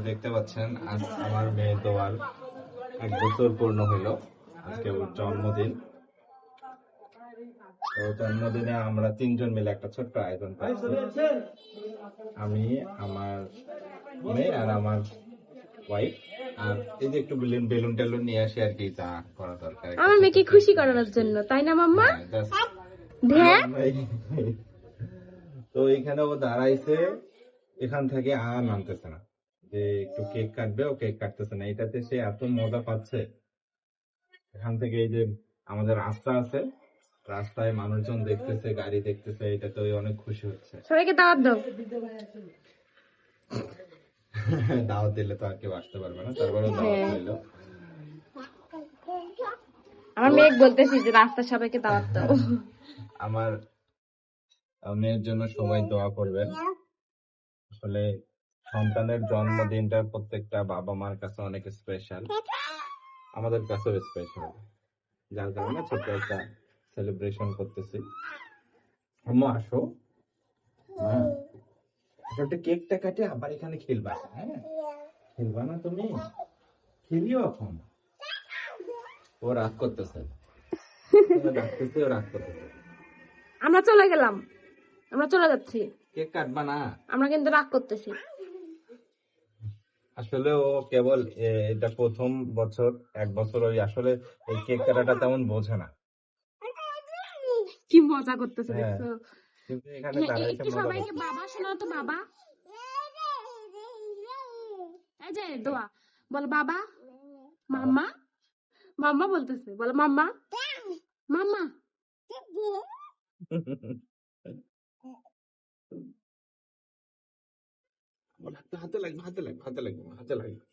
দেখতে পাচ্ছেন আজ আমার মেয়ে দোয়ার 1 বছর পূর্ণ হইল। আজকে ওর জন্মদিন। তো জন্মদিনে আমরা 3 জন মিলে একটা ছোট্ট আয়োজন করেছি। আমি, আমার মেয়ে আর আমার ওয়াইফ। আর এই যে একটু বেলুন টেলুন নিয়ে আসি আর কি, তা করা দরকার। আমার মেয়েকে খুশি করানোর জন্য, তাই না মাম্মা? তো এখানে ও দাঁড়াইছে, এখান থেকে আর নামতেছে না, যে একটু কেক কাটবে, ও কেক কাটতেছে না। এটাতে সে এত মজা পাচ্ছে। এখান থেকে এই যে আমাদের রাস্তা আছে, রাস্তায় মানুষজন দেখতেছে, গাড়ি দেখতেছে, এটাতে ওই অনেক খুশি হচ্ছে। সবাইকে দাওয়াত দাও। দাওয়াত দিলে তো আর কেউ আসতে পারবে না, তারপরেও দাওয়াত হইলো। আমার মেয়ে বলতেছি যে রাস্তার সবাইকে দাওয়াত দাও। আমার মেয়ের জন্য সবাই দোয়া করবেন। আসলে সন্তানের জন্মদিনটা প্রত্যেকটা বাবা মার কাছে অনেক স্পেশাল, আমাদের কাছেও স্পেশাল, যার কারণে ছোট্ট একটা সেলিব্রেশন করতেছি। আম্মু আসো, একটা কেকটা কাটে আবার এখানে খেলবা। হ্যাঁ, খেলবা না তুমি? খেলিও এখন। ও রাগ করতেছে, ডাকতেছে, ও রাগ করতেছে। আমরা চলে গেলাম, আমরা চলে যাচ্ছি। কেক কাটবা না? আমরা কিন্তু রাগ করতেছি। আসলে ও কেবল এটা প্রথম বছর, 1 বছর ওই আসলে এই কেক কাটাটা তেমন বোঝে না। কি মজা করতেছে দেখছো? কিন্তু এখানে দাঁড়াইছে মজা সবাইকে বাবা শোনাও তো, বাবা। এই যে দোয়া বল, বাবা। মাম্মা, মাম্মা বলতেছে, বলো মাম্মা, মাম্মা। হাতে লাগবে, হাতে লাগবে, হাতে লাগবে, হাতে লাগবে,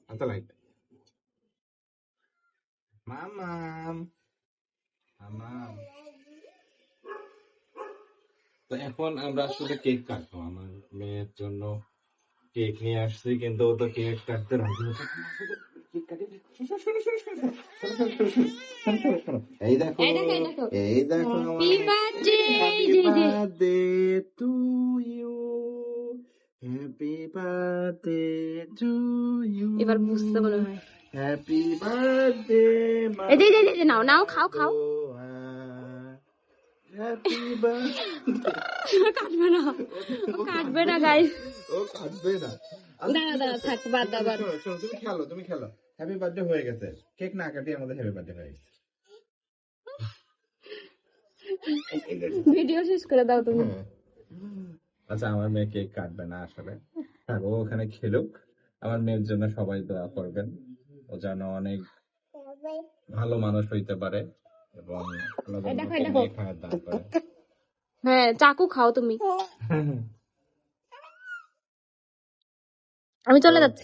হাতে লাগবে। মামাম, মামাম। তো এখন আমরা আসলে কেক কাটবো। আমার মেয়ের জন্য কেক নিয়ে আসছি, কিন্তু ও তো কেক কাটতে রাজি হচ্ছে না। এই দেখো, এই দেখো, happy birthday to you, happy birthday to you. এবার বুঝতে মনে হয়। Happy birthday. এই যে নাও নাও, খাও খাও। Happy birthday. কাটবে না, কাটবে না গাইস, ও কাটবে না। দাঁড়া দাঁড়া, থাক, বাদ দাও বাদ। শোনো, তুমি খেলো, তুমি খেলো। হ্যাপি বার্থডে হয়ে গেছে, কেক না কাটি আমাদের হ্যাপি বার্থডে হয়ে গেছে। ভিডিও শেষ করে দাও তুমি। আচ্ছা, আমার মেয়ে কেক কাটবে না আসলে, ও ওখানে খেলুক। আমার মেয়ের জন্য সবাই দোয়া করবেন, ও যেন অনেক ভালো মানুষ হইতে পারে এবং খাওয়ার দান করে। হ্যাঁ, চাকু খাও তুমি। আমি চলে যাচ্ছি।